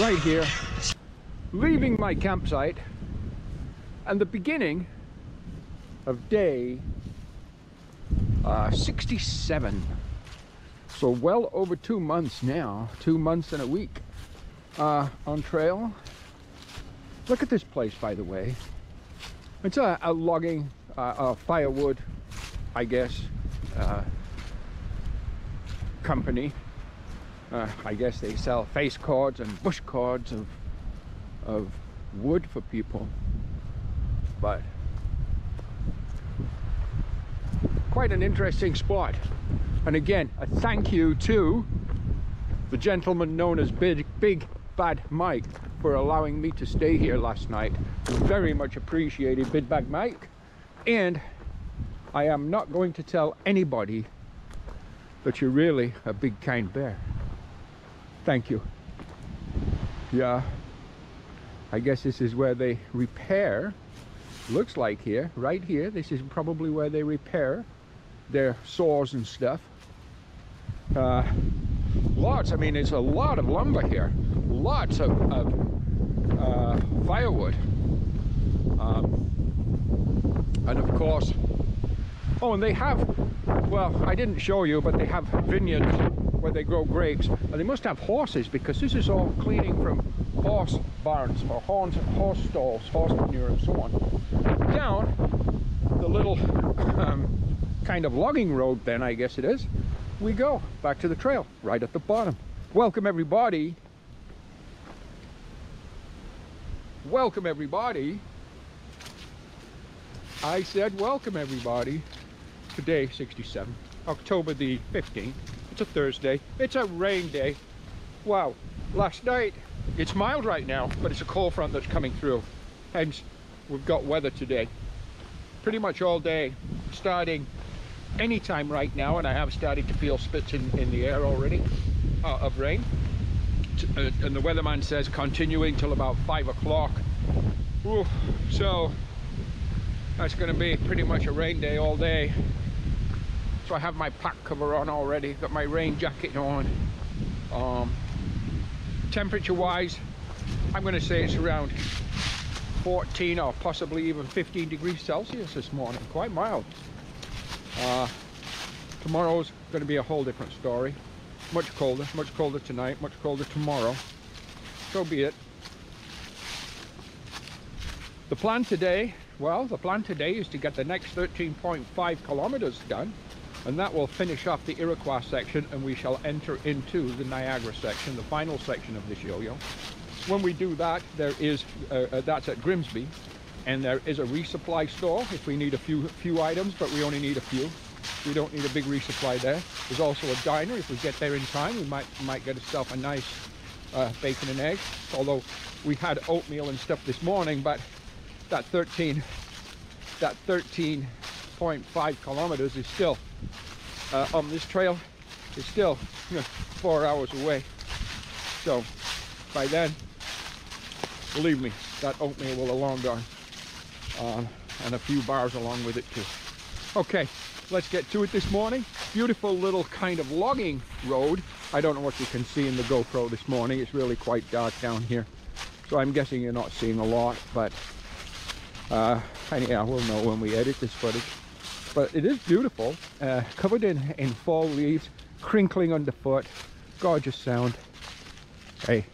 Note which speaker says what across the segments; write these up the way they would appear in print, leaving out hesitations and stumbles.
Speaker 1: right here, leaving my campsite and the beginning of day 67. So well over 2 months now, 2 months and a week on trail. Look at this place, by the way. It's a logging, firewood, I guess, company. I guess they sell face cords and bush cords of wood for people, but quite an interesting spot. And again, a thank you to the gentleman known as Big Bad Mike for allowing me to stay here last night. Very much appreciated, Big Bad Mike. And I am not going to tell anybody that you're really a big kind bear. Thank you. Yeah, I guess this is where they repair, looks like here, right here, this is probably where they repair their saws and stuff. Lots, I mean, there's a lot of lumber here, lots of firewood, and of course, oh, and they have, well, I didn't show you, but they have vineyards where they grow grapes, and they must have horses, because this is all cleaning from horse barns or horse stalls, horse manure and so on. Down the little kind of logging road, then I guess it is, we go back to the trail right at the bottom. Welcome everybody. Welcome everybody. I said welcome everybody to day 67, October the 15th. It's a Thursday. It's a rain day. Wow. Last night, it's mild right now, but it's a cold front that's coming through. Hence, we've got weather today. Pretty much all day, starting anytime right now, and I have started to feel spits in the air already of rain. And the weatherman says continuing till about 5 o'clock. So, that's going to be pretty much a rain day all day. So I have my pack cover on already, got my rain jacket on. Temperature wise, I'm going to say it's around 14 or possibly even 15 degrees Celsius this morning, quite mild. Tomorrow's going to be a whole different story. Much colder tonight, much colder tomorrow. So be it. The plan today, well, the plan today is to get the next 13.5 kilometers done. And that will finish off the Iroquois section, and we shall enter into the Niagara section, the final section of this yo-yo. When we do that, there is that's at Grimsby, and there is a resupply store if we need a few items, but we only need a few. We don't need a big resupply there. There's also a diner. If we get there in time, we might get ourselves a nice bacon and eggs. Although we had oatmeal and stuff this morning, but that 13.5 kilometers is still on this trail is still 4 hours away. So by then, believe me, that oatmeal will have long gone, and a few bars along with it too. Okay, let's get to it this morning. Beautiful little kind of logging road. I don't know what you can see in the GoPro this morning. It's really quite dark down here, so I'm guessing you're not seeing a lot, but anyhow, we'll know when we edit this footage. But it is beautiful, covered in fall leaves, crinkling underfoot, gorgeous sound. Hey,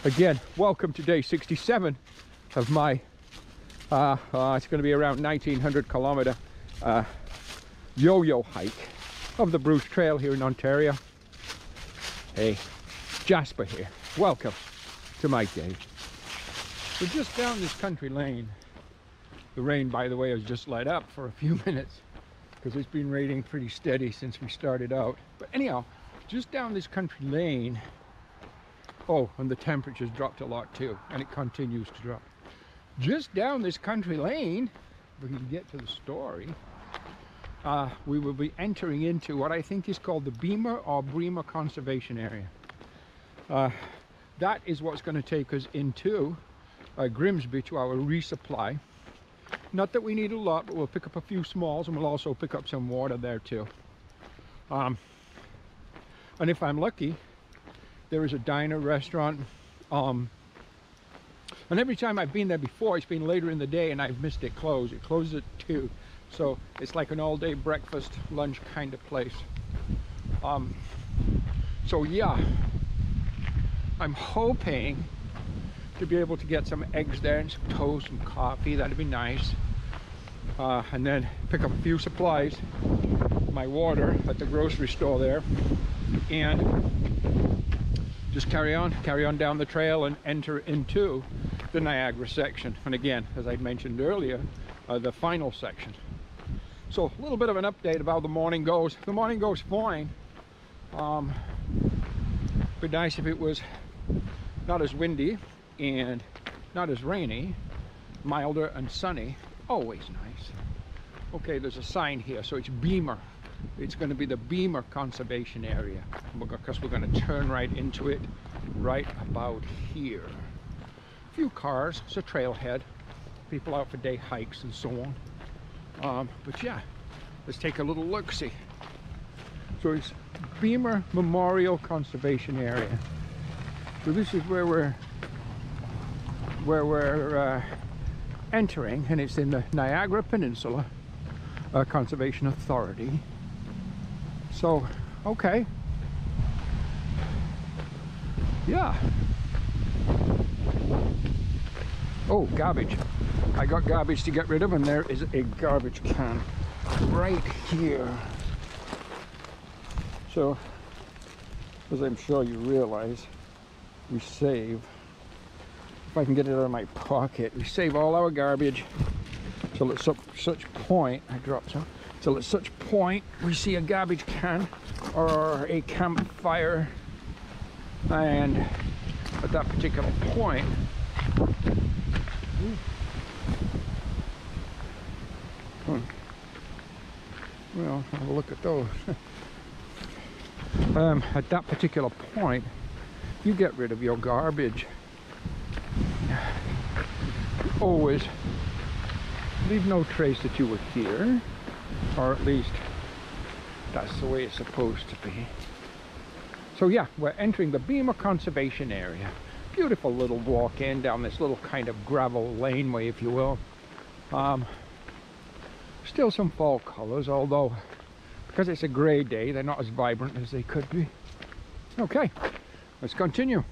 Speaker 1: again, welcome to day 67 of my, it's going to be around 1900 kilometer yo-yo hike of the Bruce Trail here in Ontario. Hey, Jasper here. Welcome to my day. We're just down this country lane. The rain, by the way, has just let up for a few minutes because it's been raining pretty steady since we started out. But anyhow, just down this country lane. Oh, and the temperature's dropped a lot too, and it continues to drop. Just down this country lane, if we can get to the story, we will be entering into what I think is called the Beamer or Bremer Conservation Area. That is what's going to take us into Grimsby to our resupply. Not that we need a lot, but we'll pick up a few smalls, and we'll also pick up some water there too. And if I'm lucky, there is a diner restaurant. And every time I've been there before, it's been later in the day and I've missed it close. It closes at 2. So it's like an all-day breakfast, lunch kind of place. So yeah, I'm hoping to be able to get some eggs there and some toast and coffee. That'd be nice. And then pick up a few supplies, my water at the grocery store there, and just carry on down the trail and enter into the Niagara section. And again, as I mentioned earlier, the final section. So a little bit of an update about how the morning goes. The morning goes fine. Be nice if it was not as windy and not as rainy, milder and sunny. Always nice. Okay, there's a sign here, so it's Beamer. It's going to be the Beamer Conservation Area, because we're going to turn right into it right about here. A few cars, it's a trailhead, people out for day hikes and so on. But yeah, let's take a little look-see. So it's Beamer Memorial Conservation Area. So this is where we're entering, and it's in the Niagara Peninsula Conservation Authority. So, okay. Yeah. Oh, garbage. I got garbage to get rid of, and there is a garbage can right here. So, as I'm sure you realize, we save, if I can get it out of my pocket, we save all our garbage till at such point, I dropped some, till at such point we see a garbage can or a campfire, and at that particular point, well, have a look at those. At that particular point, you get rid of your garbage. Always leave no trace that you were here, or at least that's the way it's supposed to be. So yeah, we're entering the Beamer Conservation Area. Beautiful little walk in down this little kind of gravel laneway, if you will. Still some fall colors, although because it's a gray day, they're not as vibrant as they could be. Okay, let's continue.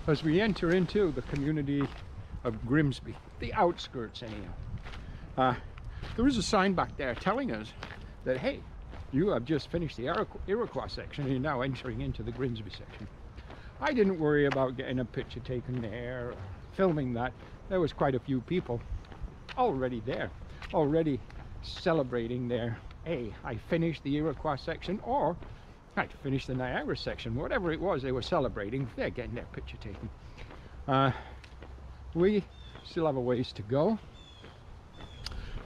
Speaker 1: As we enter into the community of Grimsby, the outskirts anyhow, there is a sign back there telling us that, hey, you have just finished the Iroquois section and you're now entering into the Grimsby section. I didn't worry about getting a picture taken there, or filming that. There was quite a few people already there, already celebrating their, hey, I finished the Iroquois section, or I finished the Niagara section. Whatever it was they were celebrating, they're getting their picture taken. We still have a ways to go,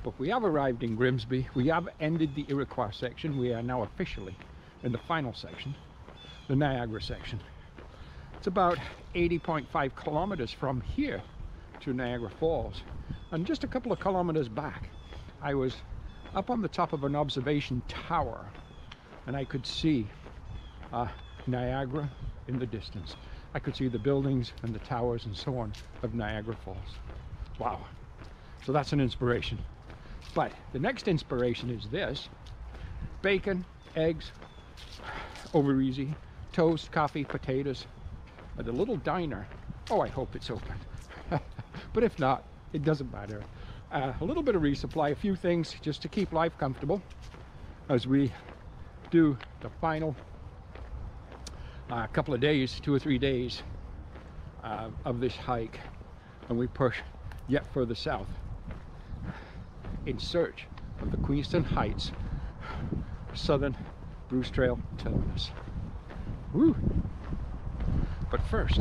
Speaker 1: but we have arrived in Grimsby. We have ended the Iroquois section. We are now officially in the final section, the Niagara section. It's about 80.5 kilometers from here to Niagara Falls, and just a couple of kilometers back I was up on the top of an observation tower and I could see Niagara in the distance. I could see the buildings and the towers and so on of Niagara Falls. Wow, so that's an inspiration. But the next inspiration is this: bacon, eggs, over easy, toast, coffee, potatoes, at a little diner. Oh, I hope it's open. But if not, it doesn't matter. A little bit of resupply, a few things just to keep life comfortable as we do the final couple of days, 2 or 3 days of this hike, and we push yet further south in search of the Queenston Heights Southern Bruce Trail terminus. Woo! But first,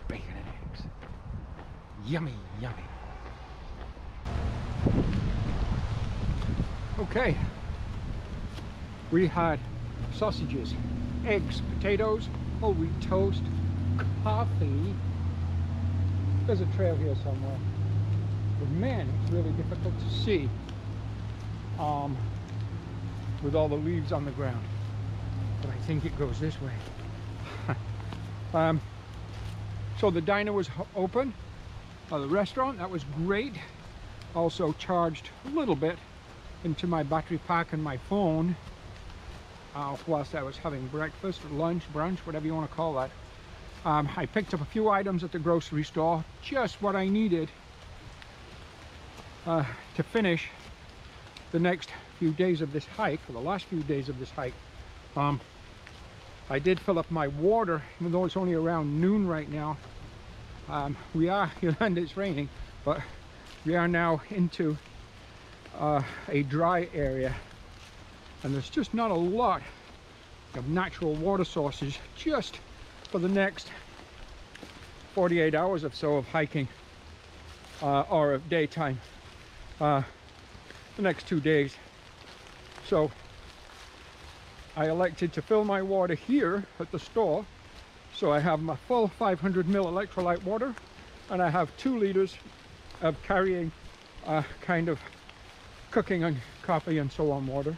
Speaker 1: bacon and eggs. Yummy, yummy. Okay, we had sausages, eggs, potatoes, whole wheat toast, coffee. There's a trail here somewhere. But man, it's really difficult to see with all the leaves on the ground. But I think it goes this way. So the diner was open, the restaurant, that was great. Also charged a little bit into my battery pack and my phone whilst I was having breakfast or lunch, brunch, whatever you want to call that. I picked up a few items at the grocery store, just what I needed to finish the next few days of this hike, or the last few days of this hike. I did fill up my water, even though it's only around noon right now. We are, and it's raining, but we are now into a dry area, and there's just not a lot of natural water sources just for the next 48 hours or so of hiking, or of daytime, the next 2 days. So I elected to fill my water here at the store. So I have my full 500 ml electrolyte water, and I have 2 liters of carrying kind of cooking and coffee and so on water.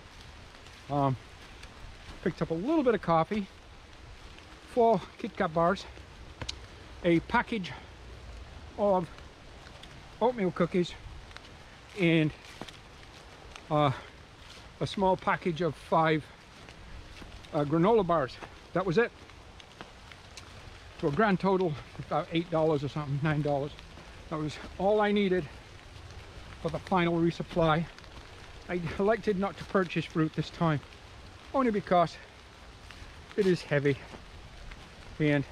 Speaker 1: Picked up a little bit of coffee, 4 Kit Kat bars, a package of oatmeal cookies, and a small package of 5 granola bars. That was it. So a grand total of about $8 or something, $9. That was all I needed for the final resupply. I elected not to purchase fruit this time, only because it is heavy, and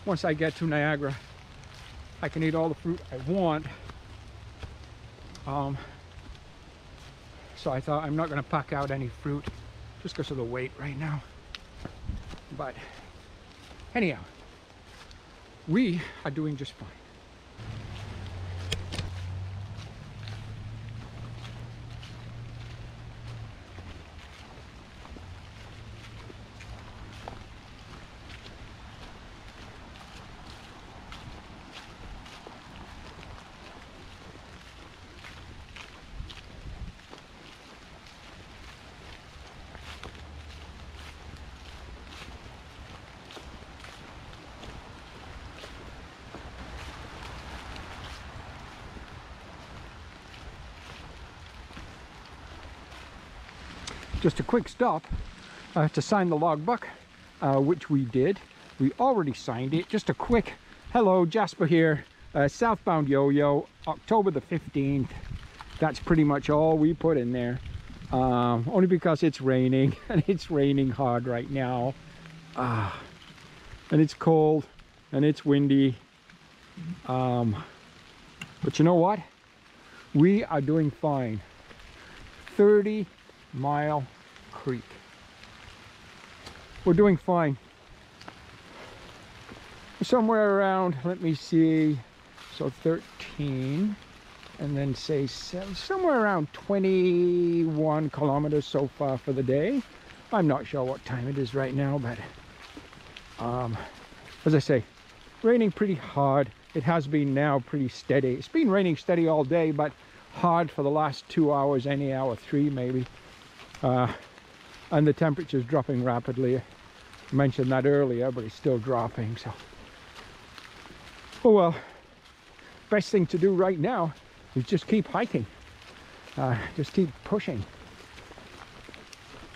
Speaker 1: once I get to Niagara I can eat all the fruit I want. So I thought I'm not going to pack out any fruit just because of the weight right now. But anyhow, we are doing just fine. Just a quick stop to sign the logbook, which we did. We already signed it. Just a quick hello, Jasper here, southbound YoYo, October the 15th. That's pretty much all we put in there, only because it's raining, and it's raining hard right now, and it's cold and it's windy, but you know what, we are doing fine. 30 Mile Creek. We're doing fine. Somewhere around, let me see, so 13, and then say somewhere around 21 kilometers so far for the day. I'm not sure what time it is right now, but as I say, raining pretty hard. It has been now pretty steady. It's been raining steady all day, but hard for the last 2 hours, any hour 3 maybe. And the temperature's dropping rapidly. I mentioned that earlier, but it's still dropping, so. Oh well, best thing to do right now is just keep hiking. Just keep pushing.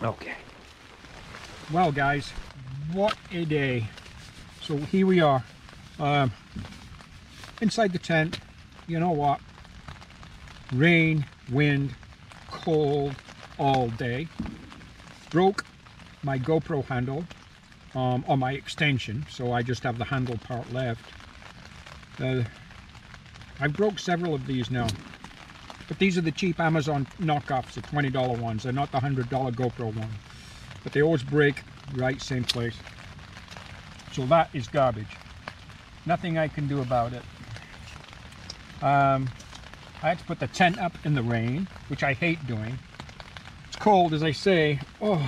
Speaker 1: Okay. Well guys, what a day. So here we are, inside the tent. You know what? Rain, wind, cold, all day. Broke my GoPro handle on my extension, so I just have the handle part left. I broke several of these now, but these are the cheap Amazon knockoffs, the $20 ones. They're not the $100 GoPro one, but they always break right same place. So that is garbage. Nothing I can do about it. I had to put the tent up in the rain, which I hate doing. Cold, as I say. Oh,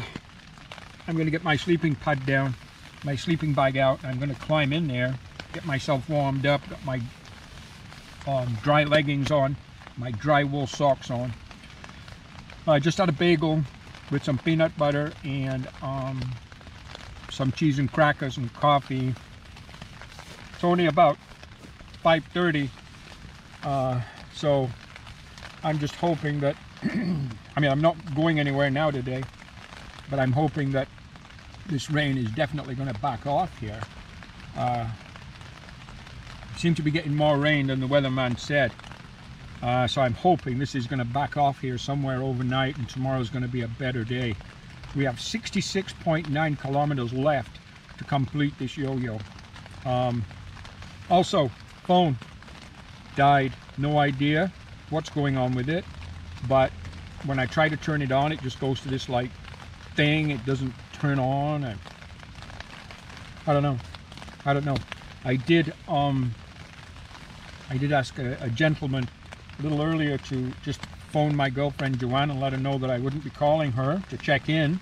Speaker 1: I'm going to get my sleeping pad down, my sleeping bag out. I'm going to climb in there, get myself warmed up, got my dry leggings on, my dry wool socks on. I just had a bagel with some peanut butter and some cheese and crackers and coffee. It's only about 5:30, so I'm just hoping that, I mean, I'm not going anywhere now today, but I'm hoping that this rain is definitely going to back off here. Seem to be getting more rain than the weatherman said, so I'm hoping this is going to back off here somewhere overnight, and tomorrow is going to be a better day. We have 66.9 kilometers left to complete this yo-yo. Also, phone died. No idea what's going on with it, but when I try to turn it on, it just goes to this like thing. It doesn't turn on. I don't know. I did ask a gentleman a little earlier to just phone my girlfriend Joanne and let her know that I wouldn't be calling her to check in,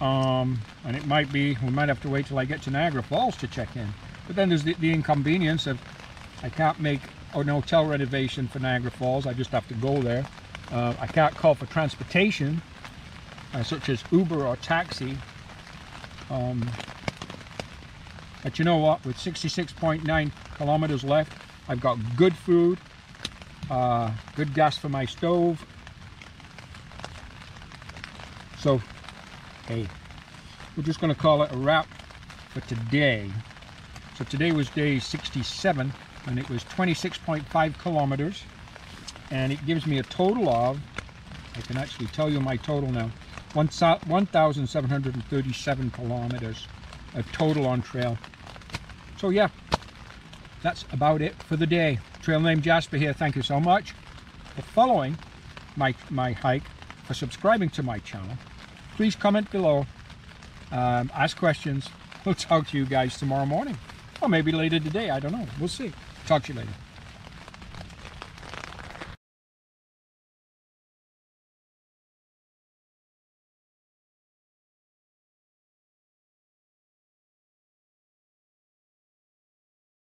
Speaker 1: and it might be, we might have to wait till I get to Niagara Falls to check in. But then there's the inconvenience of I can't make an hotel reservation for Niagara Falls. I just have to go there. I can't call for transportation, such as Uber or taxi. But you know what? With 66.9 kilometers left, I've got good food, good gas for my stove. So, hey, we're just going to call it a wrap for today. So today was day 67, and it was 26.5 kilometers, and it gives me a total of, I can actually tell you my total now, 1,737 kilometers of total on trail. So yeah, that's about it for the day. Trail name Jasper here. Thank you so much for following my hike, for subscribing to my channel. Please comment below, ask questions. We'll talk to you guys tomorrow morning, or maybe later today. I don't know. We'll see. Talk to you later.